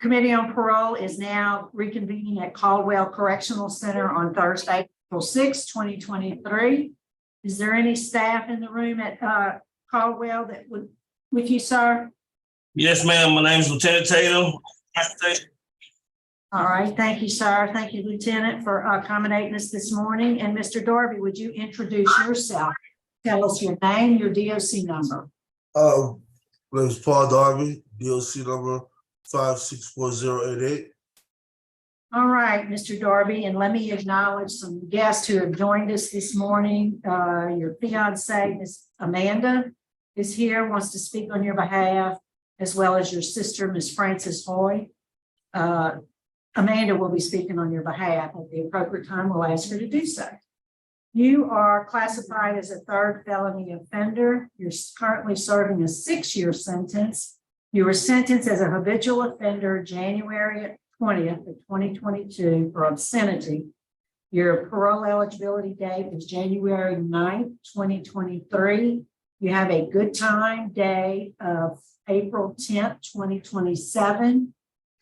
Committee on Parole is now reconvening at Caldwell Correctional Center on Thursday, April 6, 2023. Is there any staff in the room at Caldwell that would with you, sir? Yes, ma'am. My name is Lieutenant Tatum. All right, thank you, sir. Thank you, Lieutenant, for accommodating us this morning. And Mr. Darby, would you introduce yourself? Tell us your name, your DOC number. My name is Paul Darby, DOC number 564088. All right, Mr. Darby, and let me acknowledge some guests who have joined us this morning. Your fiance, Miss Amanda, is here, wants to speak on your behalf, as well as your sister, Miss Frances Hoy. Amanda will be speaking on your behalf. At the appropriate time, we'll ask her to do so. You are classified as a third felony offender. You're currently serving a 6-year sentence. You were sentenced as a habitual offender January 20th of 2022 for obscenity. Your parole eligibility date is January 9th, 2023. You have a good time day of April 10th, 2027.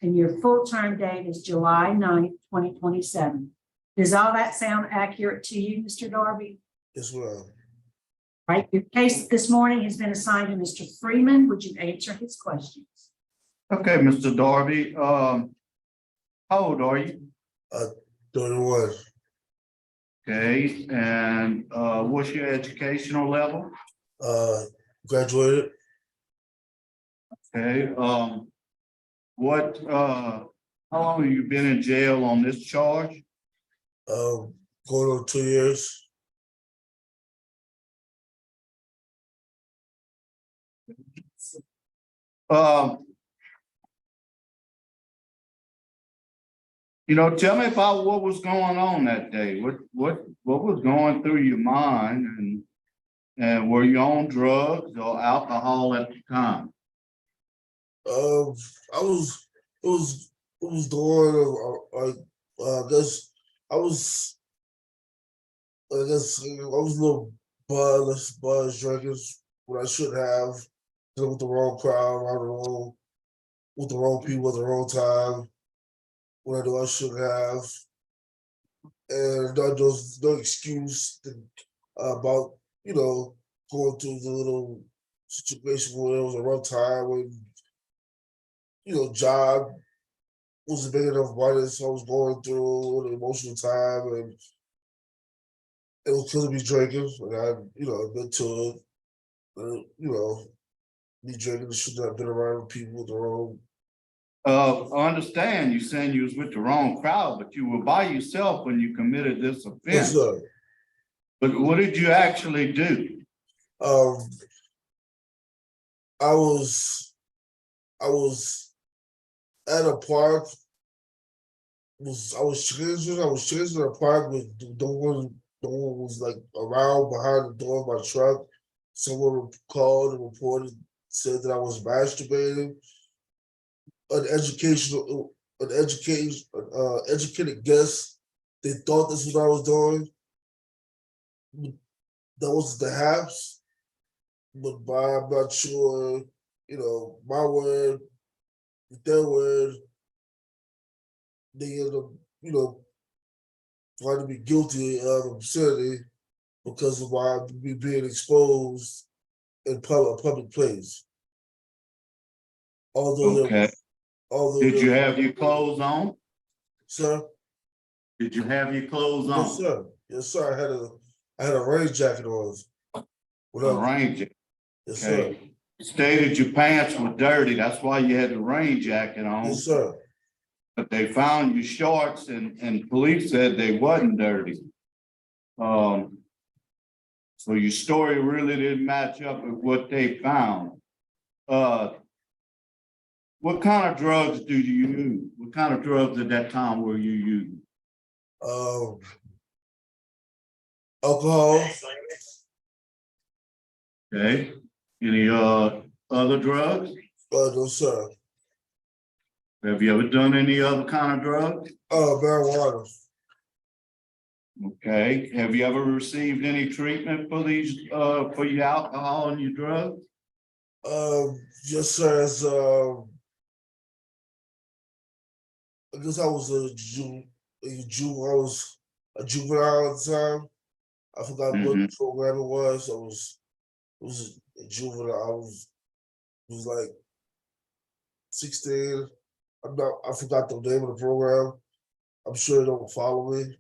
And your full-term date is July 9th, 2027. Does all that sound accurate to you, Mr. Darby? Yes, ma'am. Right, your case this morning has been assigned to Mr. Freeman. Would you answer his questions? Okay, Mr. Darby, how old are you? 31. Okay, and what's your educational level? Graduated. Okay, how long have you been in jail on this charge? Going on 2 years. Tell me about what was going on that day. What was going through your mind, and were you on drugs or alcohol at the time? I was doing I guess I was a little buzz drinking when I should have, with the wrong crowd, with the wrong people at the wrong time, when I knew I shouldn't have. And there's no excuse about, going through the little situation where it was a rough time when, job wasn't big enough money, so I was going through an emotional time, and it was killing me drinking, and I, admit to it. Me drinking shouldn't have been around people with the wrong. I understand you saying you was with the wrong crowd, but you were by yourself when you committed this offense. Yes, sir. But what did you actually do? I was at a park. I was changing in a park, but no one was like around behind the door of my truck. Someone called and reported, said that I was masturbating. Educated guess. They thought this was what I was doing. That wasn't the haps, but I'm not sure. My word, their word. They ended up, trying to be guilty of obscenity because of me being exposed in a public place. Okay. Did you have your clothes on? Sir? Did you have your clothes on? Yes, sir. Yes, sir. I had a rain jacket on. A rain jacket. Yes, Okay. sir. You stated your pants were dirty. That's why you had the rain jacket on. Yes, sir. But they found your shorts, and police said they wasn't dirty. So your story really didn't match up with what they found. What kind of drugs do you use? What kind of drugs at that time were you using? Alcohol. Okay. Any other drugs? No, sir. Have you ever done any other kind of drugs? Marijuana. Okay. Have you ever received any treatment for these for your alcohol and your drugs? Yes, sir. I guess I was a I was a juvenile at the time. I forgot what Mhm. program it was. It was a juvenile. It was like 16. I forgot the name of the program. I'm sure they don't follow me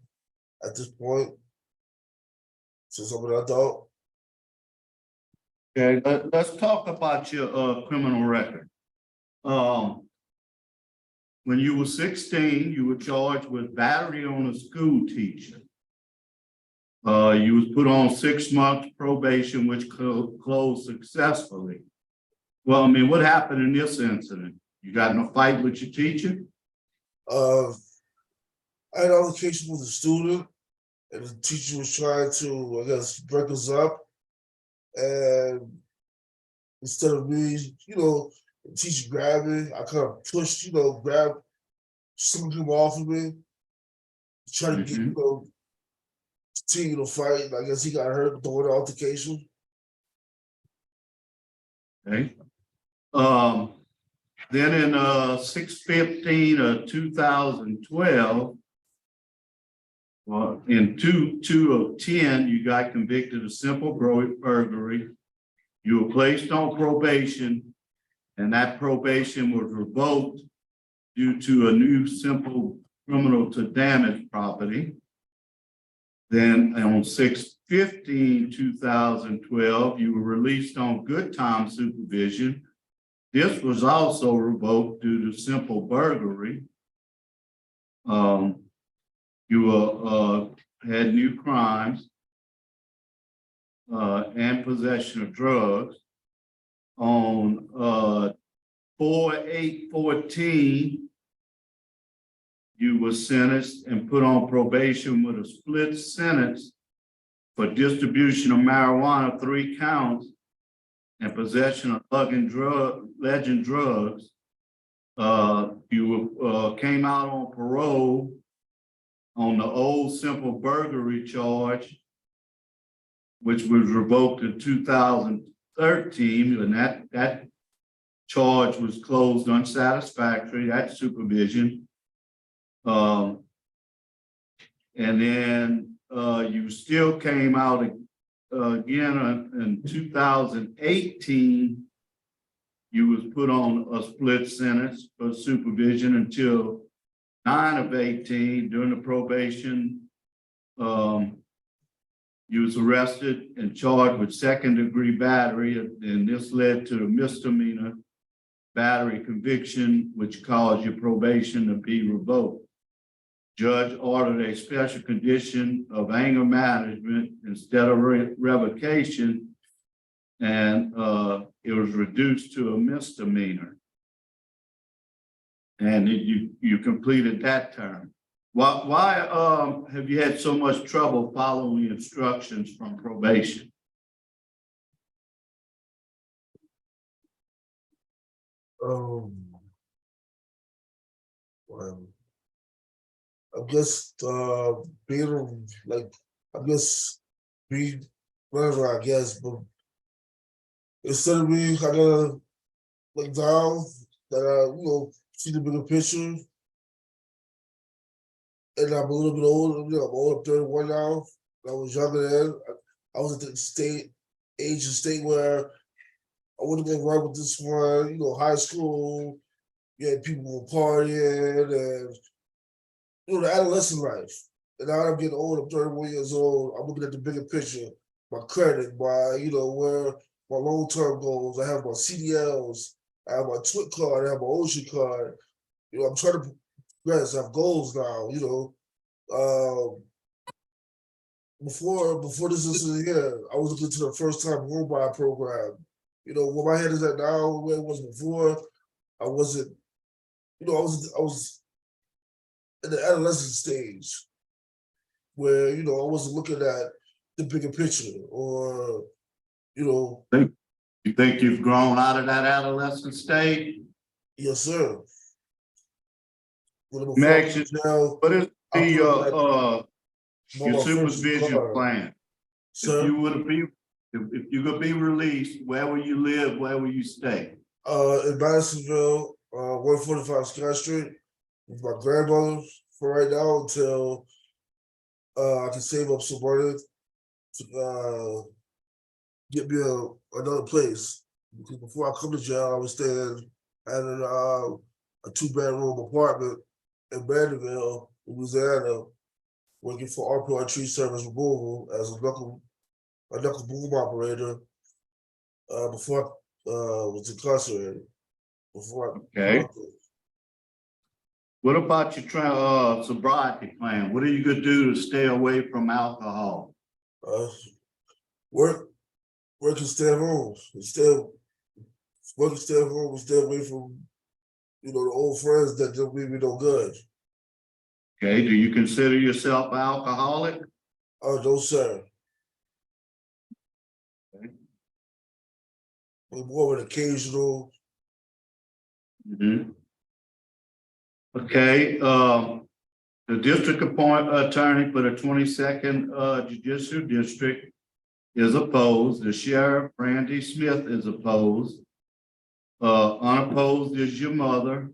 at this point since I'm an adult. Okay, let's talk about your criminal record. When you were 16, you were charged with battery on a school teacher. You was put on 6 months probation, which closed successfully. Well, I mean, what happened in this incident? You got in a fight with your teacher? Uh, I had an altercation with a student, and the teacher was trying to, I guess, break us up. And instead of me, the teacher grabbed me, I kind of pushed, grabbed some of him off of me, try to get, Mhm. continue to fight. I guess he got hurt during the altercation. Okay. Then in 6/15 of 2012, in 2 of 10, you got convicted of simple burglary. You were placed on probation, and that probation was revoked due to a new simple criminal to damage property. Then on 6/15/2012, you were released on good time supervision. This was also revoked due to simple burglary. You had new crimes and possession of drugs. On 4/8/14, you were sentenced and put on probation with a split sentence for distribution of marijuana, 3 counts, and possession of legend drugs. You came out on parole on the old simple burglary charge, which was revoked in 2013, and that charge was closed unsatisfactory, that supervision. And then you still came out again in 2018. You was put on a split sentence for supervision until 9/18. During the probation. You was arrested and charged with 2nd-degree battery, and this led to a misdemeanor battery conviction, which caused your probation to be revoked. Judge ordered a special condition of anger management instead of revocation, and it was reduced to a misdemeanor. And you completed that term. Why have you had so much trouble following instructions from probation? Well, I guess being like, I guess be whatever, I guess, but instead of me, I gotta look down that I see the bigger picture. And I'm a little bit older, I'm old, 31 now. I was younger then. I was at the age of state where I would have been right with this one, high school, you had people partying and the adolescent life. And now I'm getting old, I'm 31 years old, I'm looking at the bigger picture, my credit, my, where my long-term goals. I have my CDLs, I have my TWIC card, I have my Ocean card. I'm trying to progress, I have goals now, before this incident here, I was looking to the first time home buyer program. Where my head is at now, where it was before, I wasn't, I was in the adolescent stage where, I wasn't looking at the bigger picture or, You think you've grown out of that adolescent stage? yes, sir. Max, what is I put your my first supervision card, plan? sir. If you could be released, where will you live? Where will you stay? In Madisonville, 145 Scott Street. with my grandmother for right now until I can save up some money to get me another place. Because before I come to jail, I was staying at a 2-bedroom apartment in Mandeville, Louisiana, working for opioid tree service removal as a knuckle boom operator before I was incarcerated. Okay. What about your sobriety plan? What are you gonna do to stay away from alcohol? Work and stay at home. Work and stay at home and stay away from the old friends that don't leave me no good. Okay, do you consider yourself an alcoholic? Oh, no, sir. Okay. I'm more of an occasional. Mhm. Okay, the district attorney for the 22nd Judicial District is opposed. The sheriff, Randy Smith, is opposed. Unopposed is your mother.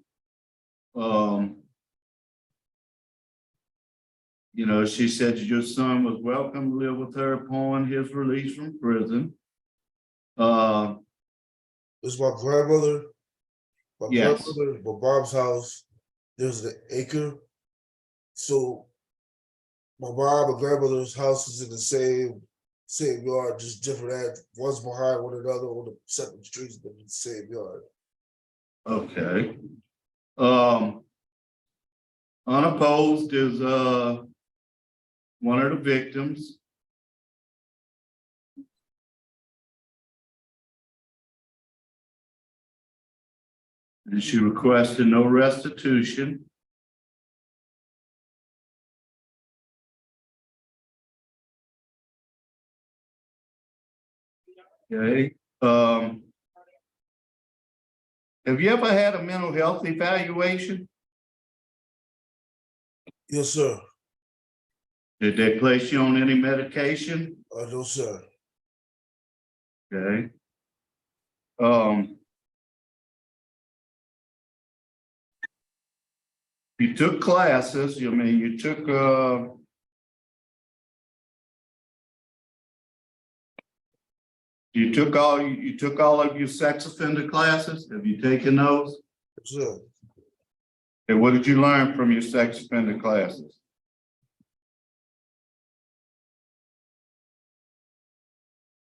She said your son was welcome to live with her upon his release from prison. It's my grandmother. Yes. My mom's house. There's an acre. So my mom and grandmother's house is in the same yard, just different. One's behind one another on the separate streets, but in the same yard. Okay. Unopposed is one of the victims. And she requested no restitution. Okay. Have you ever had a mental health evaluation? Yes, sir. Did they place you on any medication? No, sir. Okay. You took classes. You took you took all of your sex offender classes. Have you taken those? Yes, sir. And what did you learn from your sex offender classes?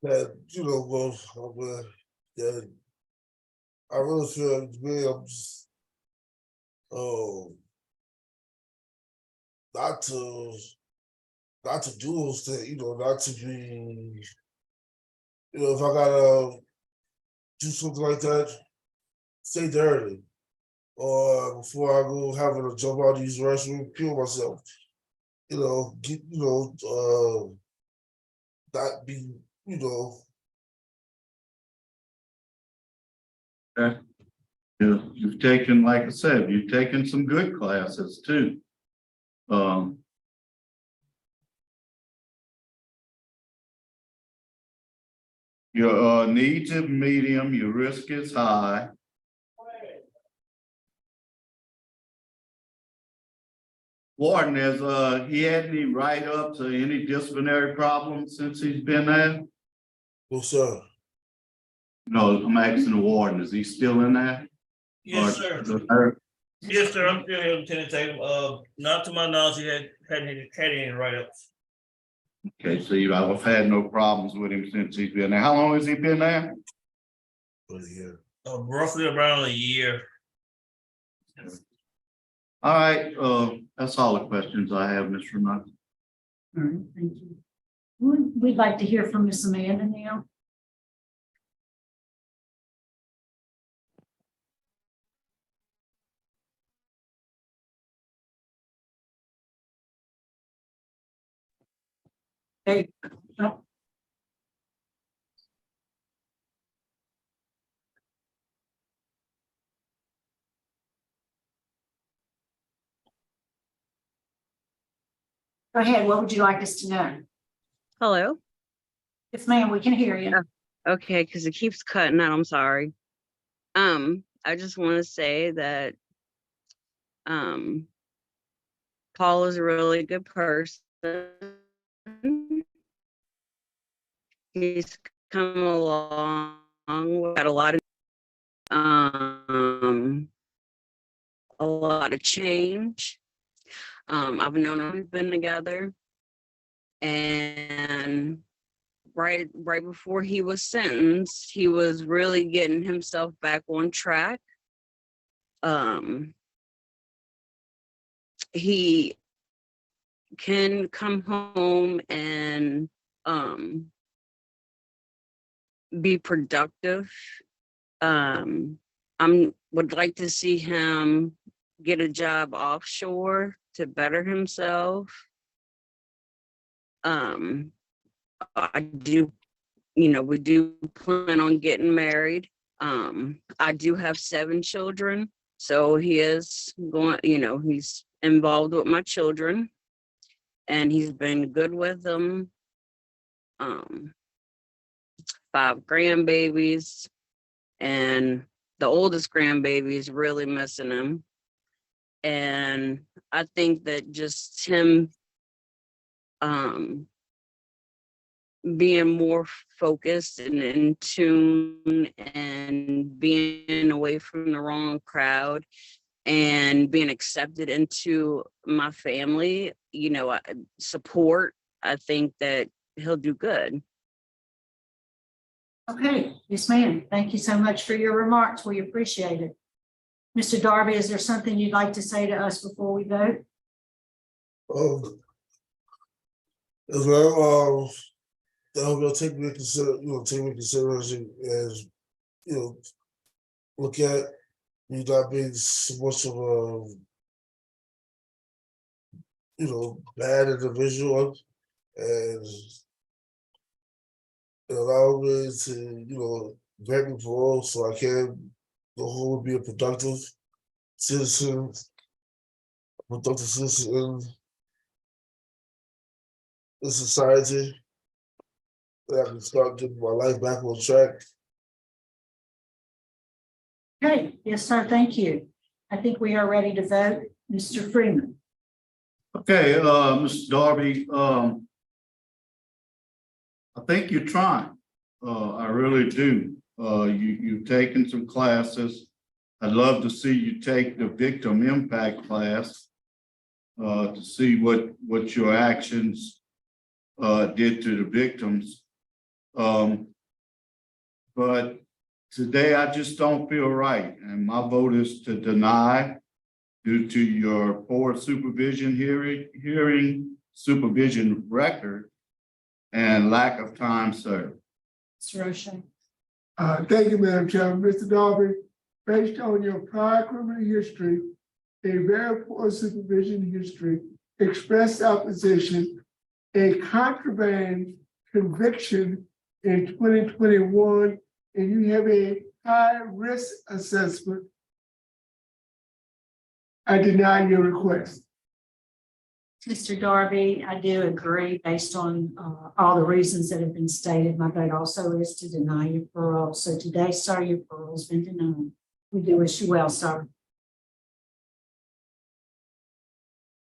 That that I really feel I'm just not to do those things, not to be, if I gotta do something like that, stay dirty. Or before I go having to jump out of these restroom, kill myself. Get not be, Okay. You've taken, like I said, you've taken some good classes too. Your needs are medium, your risk is high. Warden, has he had any write-ups or any disciplinary problems since he's been there? no, sir. No, I'm asking the warden, is he still in there? Yes, sir. Yes, sir. I'm still here, Lieutenant Tatum. Not to my knowledge, he had any write-ups. Okay, so I've had no problems with him since he's been there. How long has he been there? Roughly around a year. All right, that's all the questions I have, Mr. Nutt. All right, thank you. We'd like to hear from Miss Amanda now. Hey. Oh. Go ahead, what would you like us to know? Hello. Yes, ma'am, we can hear you. Okay, because it keeps cutting out. I'm sorry. I just want to say that Paul is a really good person. He's come along. We got a lot of change. I've known him, we've been together, and right before he was sentenced, he was really getting himself back on track. He can come home and be productive. Would like to see him get a job offshore to better himself. I do, we do plan on getting married. I do have 7 children, so he is going, he's involved with my children, and he's been good with them. 5 grandbabies, and the oldest grandbaby is really missing him. And I think that just him being more focused and in tune and being away from the wrong crowd and being accepted into my family, support, I think that he'll do good. Okay, yes, ma'am. Thank you so much for your remarks. We appreciate it. Mr. Darby, is there something you'd like to say to us before we vote? As well, that will take me consideration as, look at me not being so much of a, bad individual, and allow me to, grant me parole so I can go home and be a productive citizen in society, that I can start getting my life back on track. Okay, yes, sir. Thank you. I think we are ready to vote. Mr. Freeman. Okay, Mr. Darby, I think you're trying. I really do. You've taken some classes. I'd love to see you take the victim impact class to see what your actions did to the victims. But today I just don't feel right, and my vote is to deny due to your poor supervision hearing supervision record and lack of time served. Mr. O'Shea. Thank you, Madam Chairman. Mr. Darby, based on your prior criminal history, a very poor supervision history, expressed opposition, a contraband conviction in 2021, and you have a high risk assessment, I deny your request. Mr. Darby, I do agree based on all the reasons that have been stated. My vote also is to deny your parole. So today, sir, your parole has been denied. We do wish you well, sir.